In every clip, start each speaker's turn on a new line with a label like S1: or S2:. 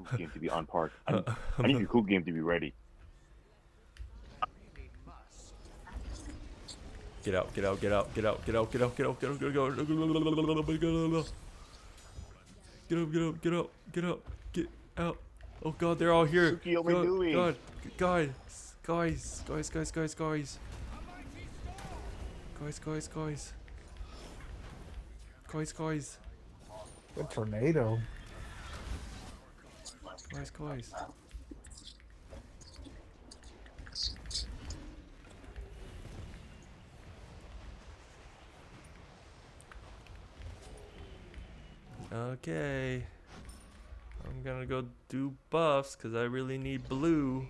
S1: kuku game to be on park. I need your kuku game to be ready.
S2: Get out, get out, get out, get out, get out, get out, get out, get out, get out, get out, get up, get up, get up, get out. Oh god, they're all here.
S1: Suki, what am I
S2: God,
S1: doing?
S2: God, guys, guys, guys, guys, guys. Guys, guys, guys. Guys, guys.
S3: A tornado.
S2: Guys, guys. Okay. I'm gonna go do buffs because I really need blue.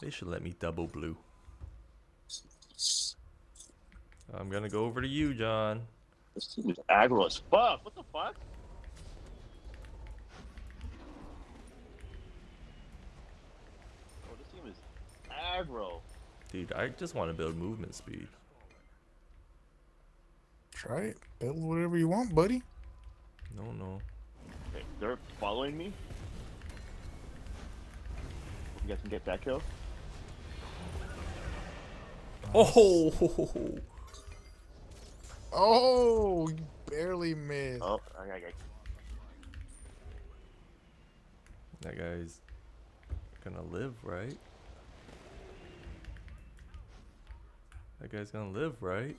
S2: They should let me double blue. I'm gonna go over to you, John.
S1: This team is aggro as fuck. What the fuck? Oh, this team is aggro.
S2: Dude, I just want to build movement speed.
S3: Try it. Build whatever you want, buddy.
S2: No, no.
S1: Okay, they're following me. You guys can get that kill.
S2: Oh!
S3: Oh, you barely missed.
S1: Oh, okay.
S2: That guy's gonna live, right? That guy's gonna live, right?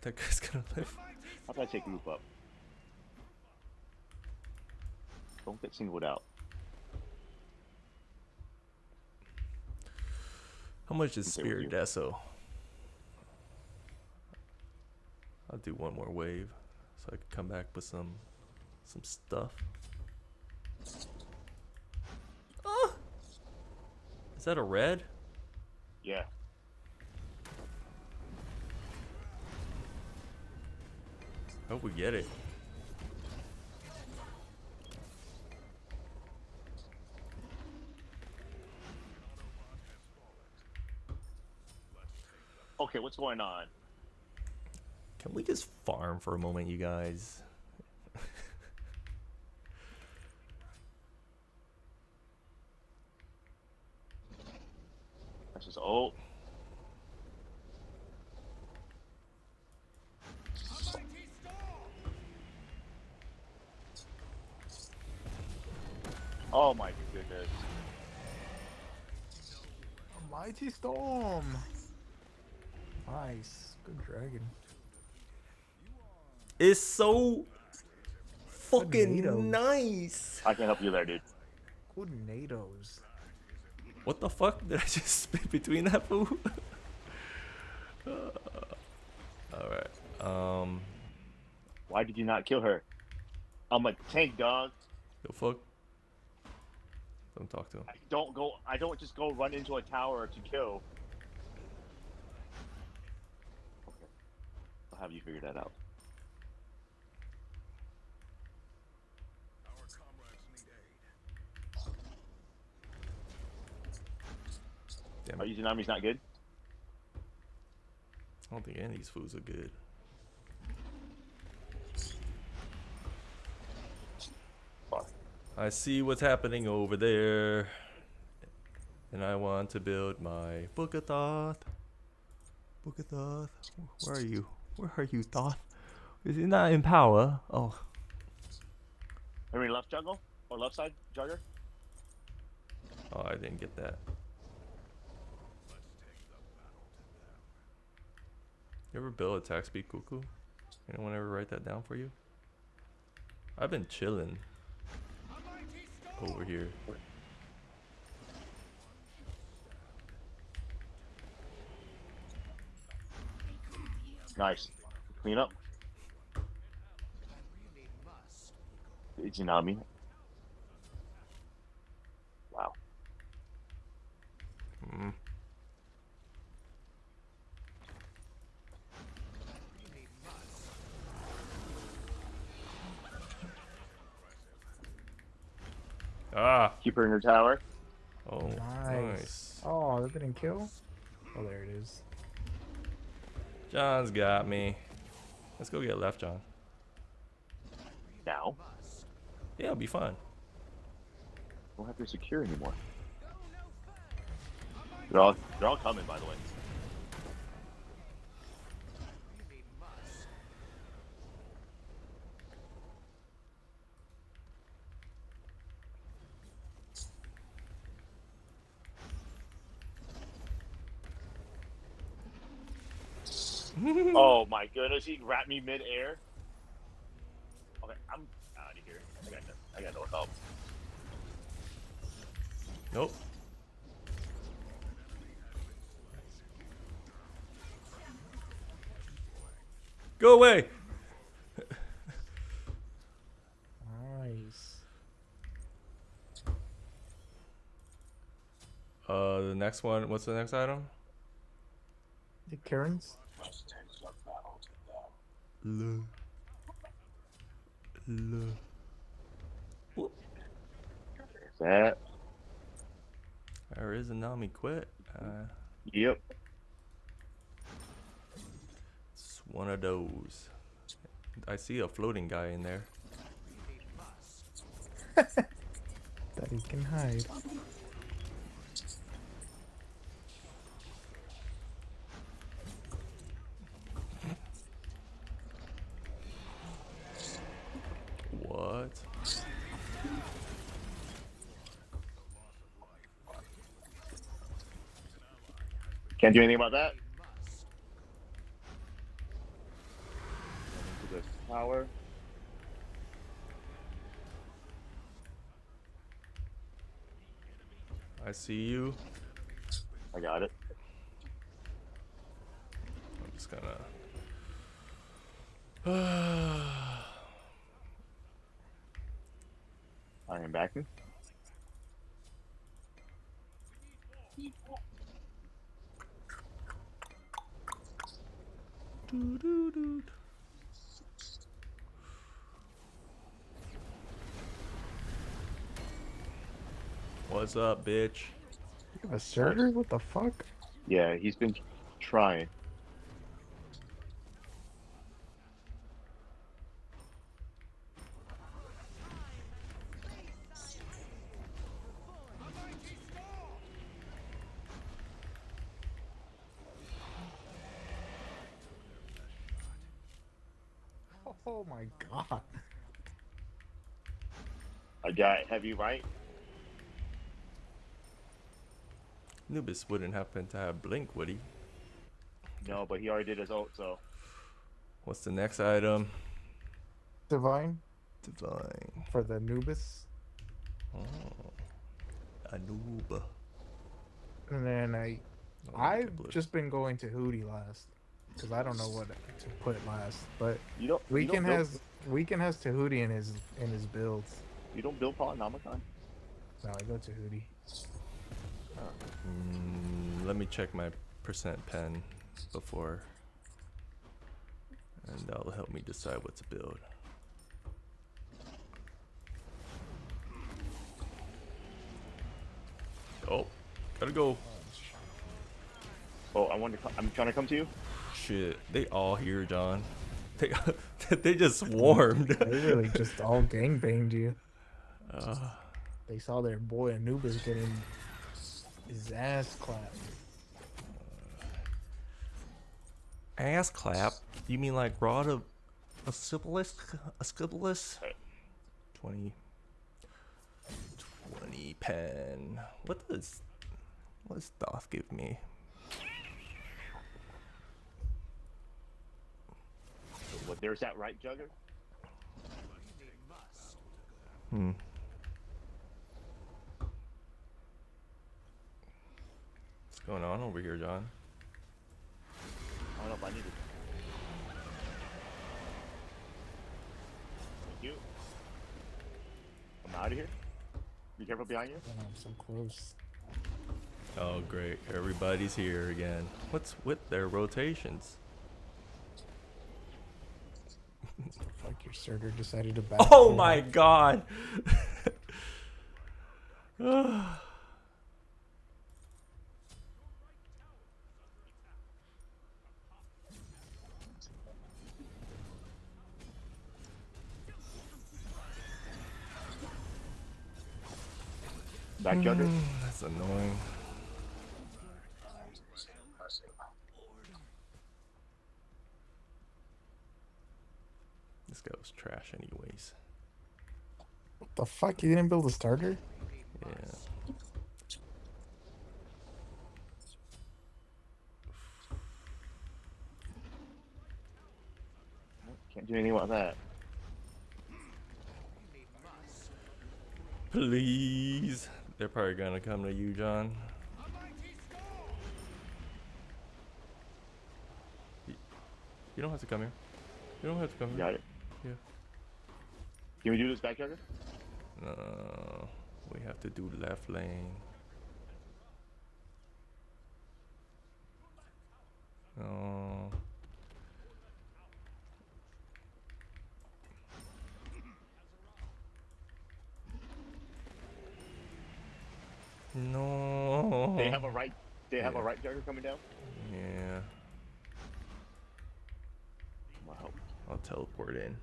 S2: That guy's gonna live.
S1: How about I take group up? Don't get singled out.
S2: How much is
S1: Okay, with
S2: Spirit
S1: you.
S2: Deso? I'll do one more wave so I can come back with some stuff. Oh! Is that a red?
S1: Yeah.
S2: Hope we get it.
S1: Okay, what's going on?
S2: Can we just farm for a moment, you guys?
S1: That's just oh. Oh my goodness.
S3: Mighty Storm. Nice. Good dragon.
S2: It's so fucking
S3: Tornadoes.
S2: nice.
S1: I can help you there, dude.
S3: Good nados.
S2: What the fuck? Did I just spit between that fool? Alright.
S1: Why did you not kill her? I'm a tank, dog.
S2: Yo, fuck. Don't talk to him.
S1: I don't just go run into a tower to kill. Okay. I'll have you figure that out.
S2: Damn
S1: Are
S2: it.
S1: you Tsunami's not good?
S2: I don't think any of these foods are good.
S1: Fuck.
S2: I see what's happening over there. And I want to build my Book of Thoth. Book of Thoth. Where are you? Where are you, Thoth? Is he not in power? Oh.
S1: Are we left jungle? Or left side jugger?
S2: Oh, I didn't get that. You ever build attack speed kuku? Anyone ever write that down for you? I've been chilling over here.
S1: Nice. Clean up. Tsunami. Wow.
S2: Mm. Ah,
S1: Keep her in her tower.
S2: Oh,
S3: Nice.
S2: nice.
S3: Oh, that didn't kill? Oh, there it is.
S2: John's got me. Let's go get left, John.
S1: Now,
S2: Yeah, it'll be fun.
S1: don't have to secure anymore. They're all coming, by the way. Oh my goodness, he wrapped me mid-air. Okay, I'm out of here. I got no help.
S2: Nope. Go away.
S3: Nice.
S2: The next one. What's the next item?
S3: The Karens?
S2: Le. Whoop.
S1: That.
S2: There is a Nami quit.
S1: Yep.
S2: It's one of those. I see a floating guy in there.
S3: That he can hide.
S2: What?
S1: Can't do anything about that. Into the tower.
S2: I see you.
S1: I got it.
S2: I'm just gonna.
S1: I am backing.
S2: What's up, bitch?
S3: You have a Surtur? What the fuck?
S1: Yeah, he's been trying.
S3: Oh my god.
S1: I got heavy right.
S2: Nubis wouldn't happen to have blink, would he?
S1: No, but he already did his ult, so.
S2: What's the next item?
S3: Divine
S2: Divine.
S3: for the Anubis.
S2: Oh. Anub.
S3: And then
S2: Oh,
S3: I've
S2: okay, blue.
S3: just been going to Hootie last. Because I don't know what to put last. But
S1: You don't.
S3: Weekend
S1: build,
S3: has Tahuti in his builds.
S1: You don't build Polynomicon.
S3: No, I go to Hootie.
S2: Let me check my percent pen before, and that'll help me decide what to build. Oh, gotta go.
S1: Oh, I'm trying to come to you.
S2: Shit, they all here, John. They they just swarmed.
S3: They really just all gangbanged you. They saw their boy Anubis getting his ass clapped.
S2: Ass clap? You mean like rod of a syphilis? A syphilis? 20 pen. What does Doth give me?
S1: What? There's that right, Jugger.
S2: What's going on over here, John?
S1: I don't know if I need it. Thank you. I'm out of here. Be careful behind you.
S3: Oh, I'm so close.
S2: Oh, great. Everybody's here again. What's with their rotations?
S3: Like your Surtur decided to back.
S2: Oh my god!
S1: Back jugger.
S2: That's annoying. This guy was trash anyways.
S3: What the fuck? You didn't build a starter?
S2: Yeah.
S1: Can't do anything about that.
S2: Please. They're probably gonna come to you, John. You don't have to come here. You don't have to come here.
S1: Got it.
S2: Yeah.
S1: Can we do this back jugger?
S2: No. We have to do left lane. No. No.
S1: They have a right. They have
S2: Yeah.
S1: a right jugger coming down.
S2: Yeah.
S1: Wow.
S2: I'll teleport in.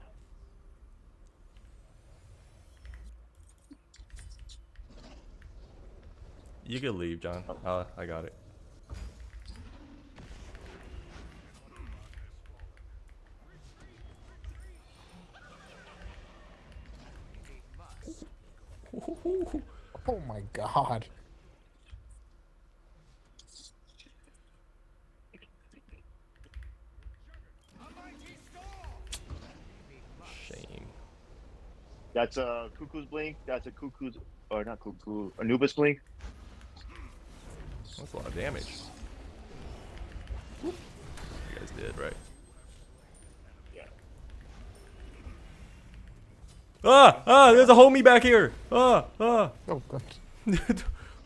S2: You can leave, John. I got it.
S3: Oh my god.
S2: Shame.
S1: That's a Cuckoo's blink. That's a Cuckoo's, or not Cuckoo, Anubis blink.
S2: That's a lot of damage. You guys did, right?
S1: Yeah.
S2: Ah! There's a homie back here! Ah!
S3: Oh god.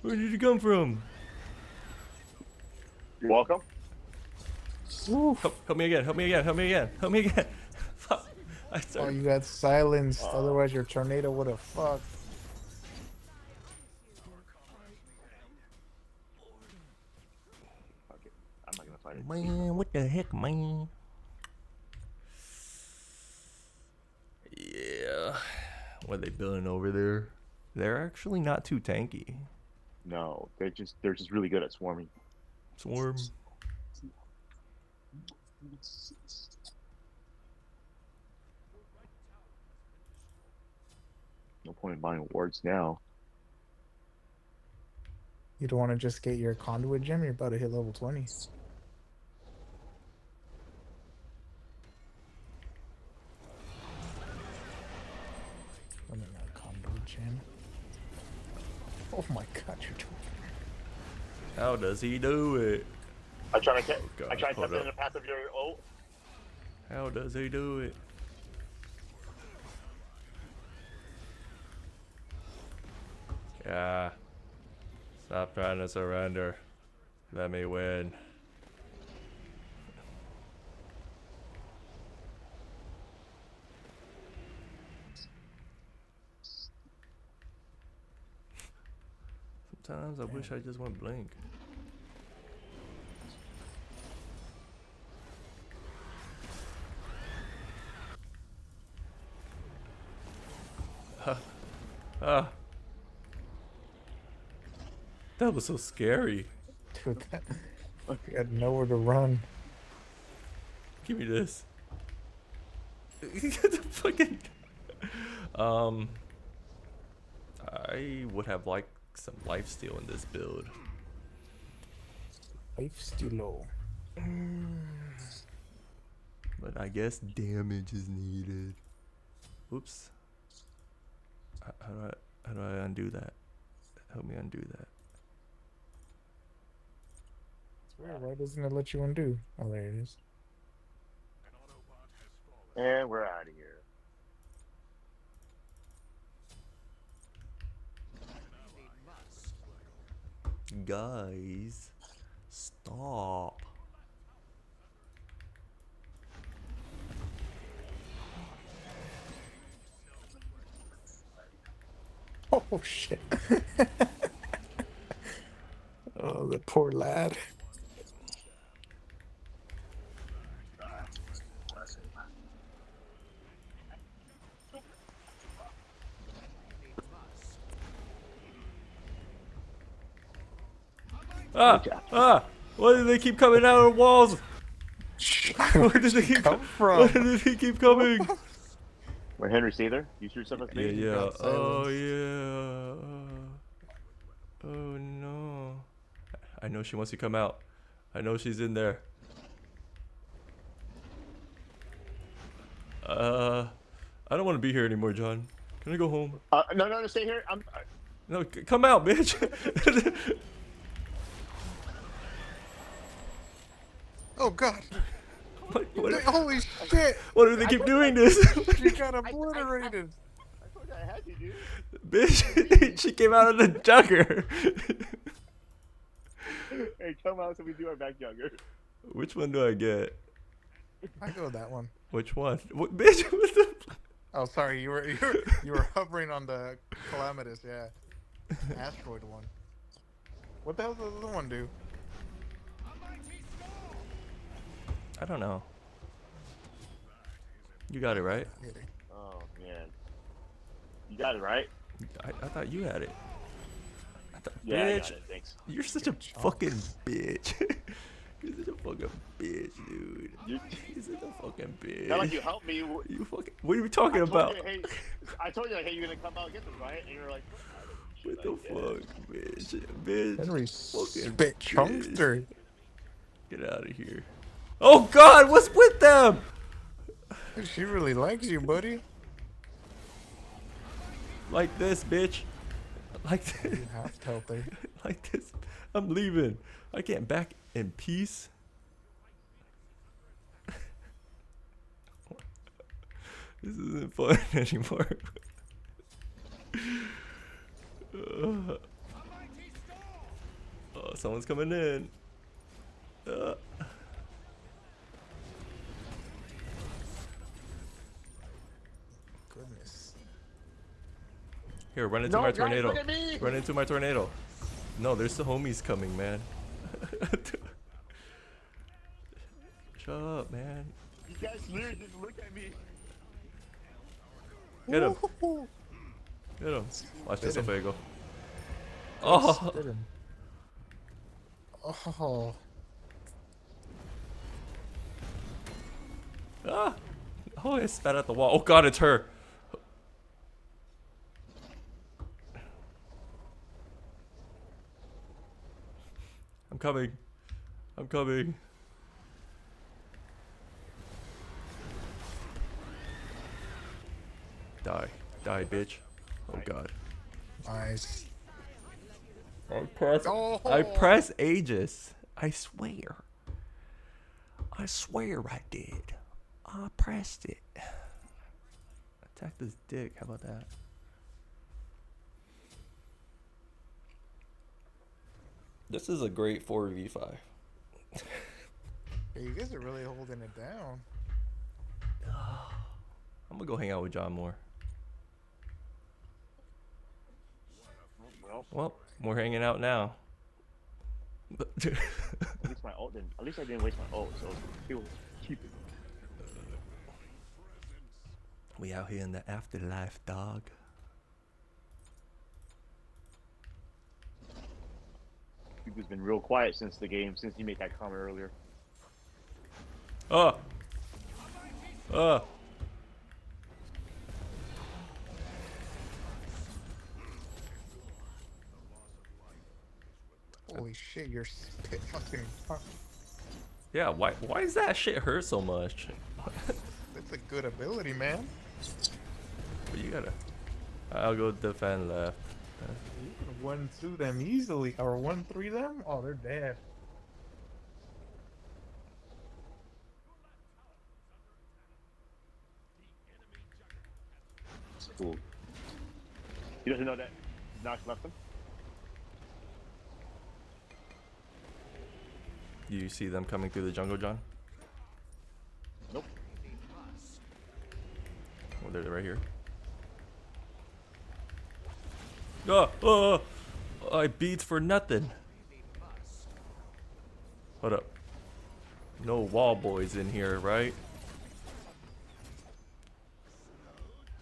S2: Where did you come from?
S1: You're welcome.
S3: Oof.
S2: Help me again, help me again, help me again, help me again. Fuck. I
S3: Oh,
S2: started.
S3: you got silenced. Otherwise, your tornado would have fucked.
S1: Okay. I'm not gonna fight it.
S2: Man, what the heck, man? Yeah. What are they building over there? They're actually not too tanky.
S1: No, they're just really good at swarming.
S2: Swarm.
S1: No point in buying wards now.
S3: You don't want to just get your conduit gem? You're about to hit level 20. I mean, not conduit gem. Oh my god, you're doing.
S2: How does he do it?
S1: I try to
S2: God,
S1: I try to
S2: hold
S1: tap in
S2: up.
S1: the path of your ult.
S2: How does he do it? Yeah. Stop trying to surrender. Let me win. Sometimes I wish I just went blink. Ah. That was so scary.
S3: Dude, that, you had nowhere to run.
S2: Give me this. The fucking. I would have liked some lifesteal in this build.
S3: Life still low.
S2: But I guess damage is needed. Oops. How do I undo that? Help me undo that.
S3: Why doesn't it let you undo? Oh, there it is.
S1: And we're out of here.
S2: Guys, stop.
S3: Oh shit. Oh, the poor lad.
S2: Ah! Ah! Why do they keep coming out of the walls? Where
S3: Where'd
S2: did they
S3: you
S2: keep
S3: come
S2: Where
S3: from?
S2: did they keep coming?
S1: Where Henry, stay there. You shoot yourself in the
S2: Yeah,
S1: face.
S2: yeah.
S3: got
S2: Oh,
S3: silenced.
S2: yeah. Oh, no. I know she wants to come out. I know she's in there. I don't want to be here anymore, John. Can I go home?
S1: No, no, no, stay here.
S2: No, come out, bitch.
S3: Oh God!
S2: what,
S3: Holy shit!
S2: what do they keep doing this?
S3: She got
S1: I
S3: obliterated.
S1: told you I had to, dude.
S2: Bitch, she came out of the jugger.
S1: Hey, come out so we do our back jogger.
S2: Which one do I get?
S3: I go that one.
S2: Which one? What, bitch, what the?
S3: Oh, sorry. You were hovering on the calamitous. Yeah, asteroid one. What the hell does the other one do?
S2: I don't know. You got it right.
S1: Oh man, you got it right.
S2: I thought you had it.
S1: Yeah, I
S2: bitch,
S1: got it. Thanks.
S2: you're such a fucking bitch. You're such a fucking bitch, dude.
S1: You,
S2: You're such a fucking bitch.
S1: not like you helped me.
S2: You fucking. What are we talking about?
S1: I told you, like, hey, you're gonna come out and get this, right? And you're like,
S2: What the fuck, bitch? Bitch.
S3: Henry
S2: Fucking
S3: spit chunked her.
S2: Get out of here. Oh God, what's with them?
S3: She really likes you, buddy.
S2: Like this, bitch. Like this.
S3: You half healthy.
S2: Like this. I'm leaving. I can't back in peace. This isn't fun anymore. Oh, someone's coming in.
S3: Goodness.
S2: Here, run into
S1: no,
S2: my
S1: guys,
S2: tornado.
S1: look at me.
S2: Run into my tornado. No, there's the homies coming, man. Shut up, man.
S1: You guys literally just look at me.
S2: Get him.
S3: Woo-hoo-hoo.
S2: Get him. Watch this,
S3: Spit him.
S2: Opego. Oh!
S3: Spit him. Oh.
S2: Ah! Oh, I spat at the wall. Oh God, it's her. I'm coming. I'm coming. Die. Die, bitch. Oh God.
S3: Nice.
S2: I press Aegis. I swear. I swear I did. I pressed it. Attack this dick. How about that? This is a great 4v5.
S3: Hey, you guys are really holding it down.
S2: I'm gonna go hang out with John more. Well, we're hanging out now.
S1: At least my ult didn't. At least I didn't waste my ult, so people keep it.
S2: We out here in the afterlife, dog.
S1: People's been real quiet since the game, since you made that comment earlier.
S2: Oh. Oh.
S3: Holy shit, you're spit fucking.
S2: Yeah. Why does that shit hurt so much?
S3: That's a good ability, man.
S2: But you gotta. I'll go defend left.
S3: You can 1-2 them easily, or 1-3 them. Oh, they're dead.
S1: Cool. He doesn't know that Nox left him.
S2: You see them coming through the jungle, John?
S1: Nope.
S2: Oh, they're right here. Oh, I beat for nothing. Hold up. No wall boys in here, right?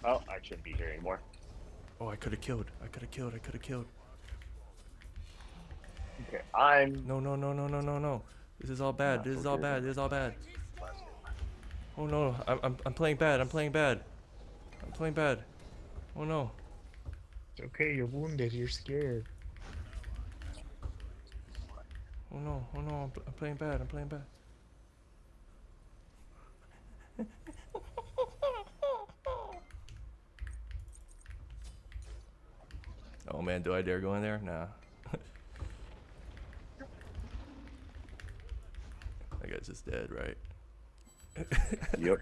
S1: Oh, I shouldn't be here anymore.
S2: Oh, I could have killed. I could have killed. I could have killed.
S1: Okay, I'm.
S2: No, no, no, no, no, no, no. This is all bad.
S1: Not
S2: This
S1: so
S2: is all
S1: good.
S2: bad. This is all bad. Oh no, I'm playing bad. I'm playing bad. I'm playing bad. Oh no.
S3: It's okay, you're wounded, you're scared.
S2: Oh no. Oh no. I'm playing bad. I'm playing bad. Oh man, do I dare go in there? Nah. That guy's just dead, right?
S1: Yep.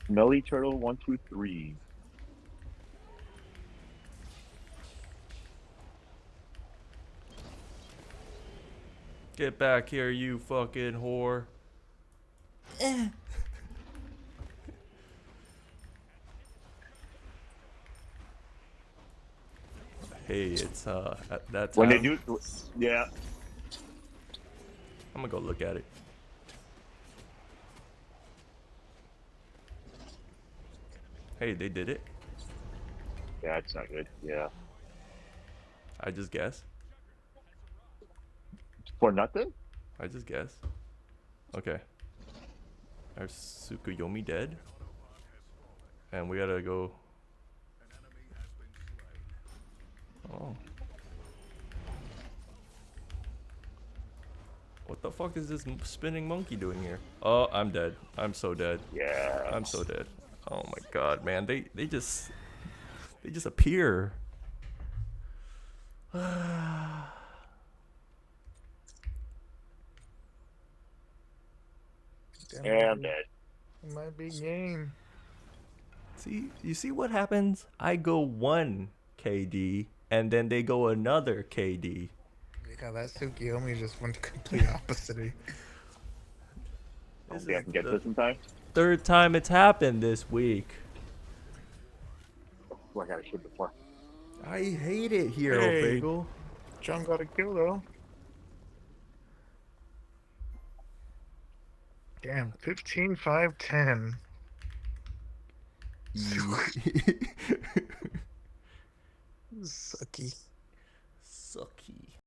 S1: Melly Turtle 123.
S2: Get back here, you fucking whore. Hey, it's at that
S1: When they
S2: time.
S1: do, yeah.
S2: I'm gonna go look at it. Hey, they did it.
S1: Yeah, it's not good. Yeah.
S2: I just guess.
S1: For nothing?
S2: I just guess. Okay. Our Tsukuyomi dead. And we gotta go. Oh. What the fuck is this spinning monkey doing here? Oh, I'm dead. I'm so dead.
S1: Yeah.
S2: I'm so dead. Oh my god, man. They just appear.
S3: Damn,
S1: Yeah, I'm dead.
S3: my big game.
S2: See, you see what happens? I go 1 KD and then they go another KD.
S3: Yeah, that Tsukiyomi just went the complete opposite.
S2: This
S1: Hopefully I
S2: is
S1: can get
S2: the
S1: this in time.
S2: 3rd time it's happened this week.
S1: Oh, I gotta shoot before.
S2: I hate it here,
S3: Hey.
S2: Ophagle.
S3: John got a kill though. Damn, 15, 5, 10. Sucky.
S2: Sucky.